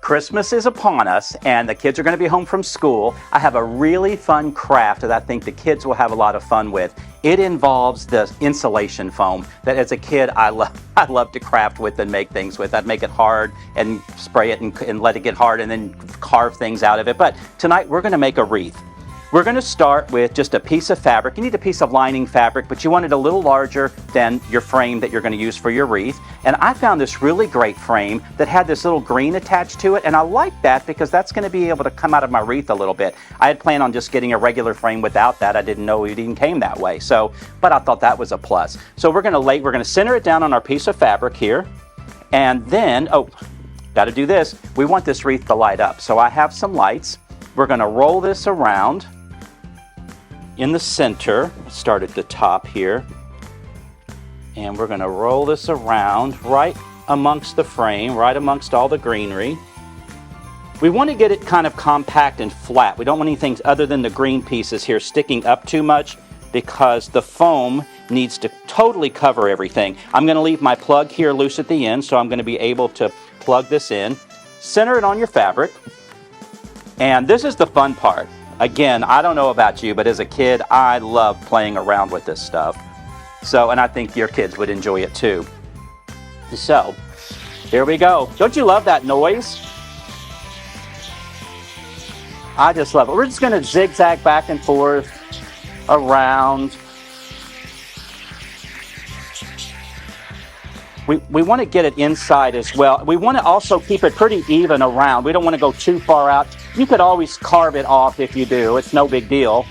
Christmas is upon us and the kids are going to be home from school. I have a really fun craft that I think the kids will have a lot of fun with. It involves the insulation foam that as a kid I love to craft with and make things with. I'd make it hard and spray it and let it get hard and then carve things out of it. But tonight we're going to make a wreath. We're going to start with just a piece of fabric. You need a piece of lining fabric, but you want it a little larger than your frame that you're going to use for your wreath. And I found this really great frame that had this little green attached to it, and I like that because that's going to be able to come out of my wreath a little bit. I had planned on just getting a regular frame without that. I didn't know it even came that way. But I thought that was a plus. So we're going to center it down on our piece of fabric here, and then, got to do this. We want this wreath to light up. So I have some lights. We're going to roll this around in the center. Start at the top here, and we're going to roll this around right amongst the frame, right amongst all the greenery. We want to get it kind of compact and flat. We don't want anything other than the green pieces here sticking up too much because the foam needs to totally cover everything. I'm going to leave my plug here loose at the end, so I'm going to be able to plug this in. Center it on your fabric, and this is the fun part. Again, I don't know about you, but as a kid, I love playing around with this stuff. And I think your kids would enjoy it too. So, here we go. Don't you love that noise? I just love it. We're just going to zigzag back and forth around. We want to get it inside as well. We want to also keep it pretty even around. We don't want to go too far out. You could always carve it off if you do. It's no big deal.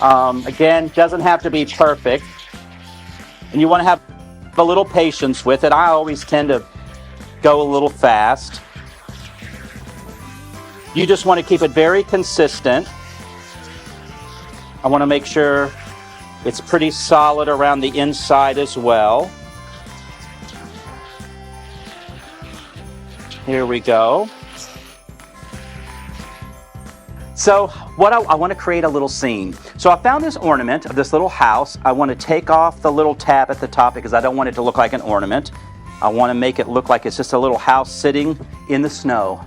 Again, doesn't have to be perfect. And you want to have a little patience with it. I always tend to go a little fast. You just want to keep it very consistent. I want to make sure it's pretty solid around the inside as well. Here we go. So I want to create a little scene. So I found this ornament of this little house. I want to take off the little tab at the top because I don't want it to look like an ornament. I want to make it look like it's just a little house sitting in the snow.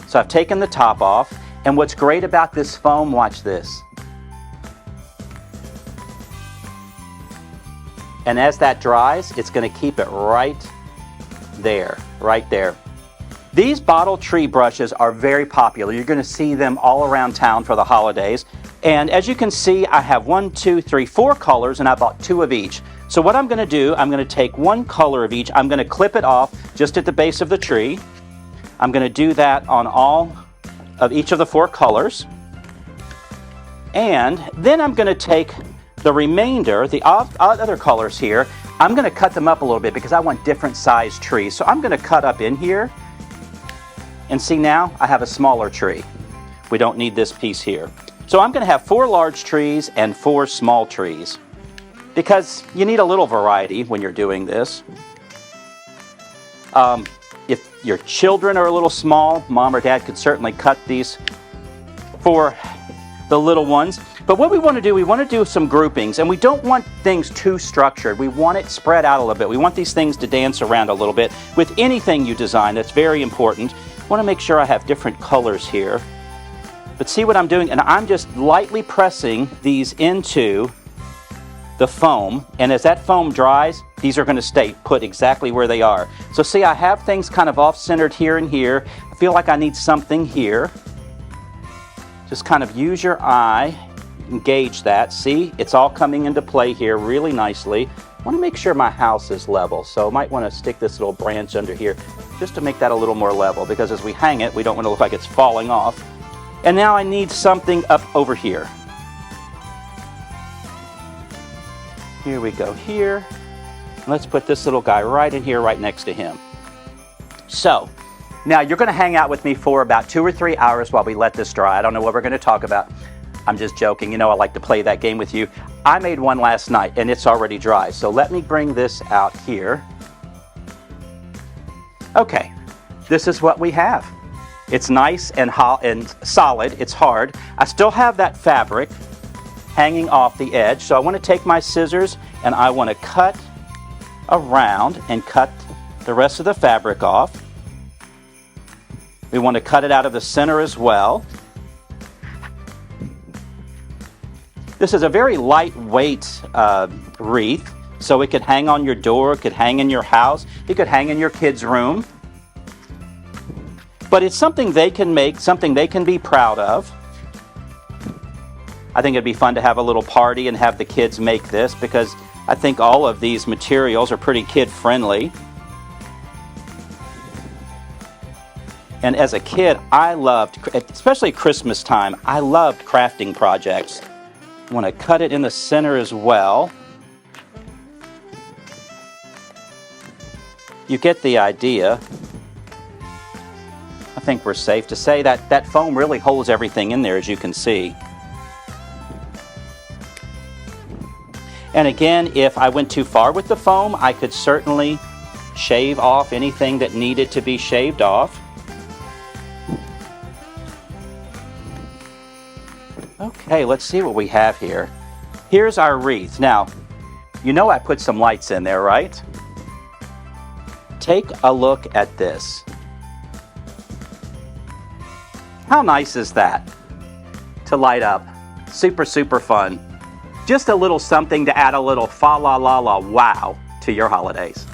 So I've taken the top off. And what's great about this foam, watch this. And as that dries, it's going to keep it right there, right there. These bottle tree brushes are very popular. You're going to see them all around town for the holidays. And as you can see, I have 4 colors, and I bought 2 of each. So what I'm going to do, I'm going to take 1 color of each. I'm going to clip it off just at the base of the tree. I'm going to do that on all of each of the 4 colors. And then I'm going to take the remainder, the other colors here, I'm going to cut them up a little bit because I want different sized trees. So I'm going to cut up in here. And see, now I have a smaller tree. We don't need this piece here. So I'm going to have 4 large trees and 4 small trees because you need a little variety when you're doing this. If your children are a little small, mom or dad could certainly cut these for the little ones. But what we want to do some groupings, and we don't want things too structured. We want it spread out a little bit. We want these things to dance around a little bit. With anything you design, that's very important. I want to make sure I have different colors here. But see what I'm doing? And I'm just lightly pressing these into the foam. And as that foam dries, these are going to stay put exactly where they are. So see, I have things kind of off-centered here and here. I feel like I need something here. Just kind of use your eye, engage that. See, it's all coming into play here really nicely. I want to make sure my house is level. So I might want to stick this little branch under here just to make that a little more level, because as we hang it, we don't want to look like it's falling off. And now I need something up over here. Here we go here. Let's put this little guy right in here, right next to him. So, now you're going to hang out with me for about 2 or 3 hours while we let this dry. I don't know what we're going to talk about. I'm just joking. You know, I like to play that game with you. I made one last night and it's already dry. So let me bring this out here. Okay, this is what we have. It's nice and solid. It's hard. I still have that fabric hanging off the edge. So I want to take my scissors and I want to cut around and cut the rest of the fabric off. We want to cut it out of the center as well. This is a very lightweight wreath, so it could hang on your door, it could hang in your house, it could hang in your kids' room. But it's something they can make, something they can be proud of. I think it'd be fun to have a little party and have the kids make this, because I think all of these materials are pretty kid-friendly. And as a kid, I loved, especially Christmas time, I loved crafting projects. I want to cut it in the center as well. You get the idea. I think we're safe to say that that foam really holds everything in there, as you can see. And again, if I went too far with the foam, I could certainly shave off anything that needed to be shaved off. Okay, let's see what we have here. Here's our wreath. Now, you know I put some lights in there, right? Take a look at this. How nice is that to light up? Super, super fun. Just a little something to add a little fa la la la wow to your holidays.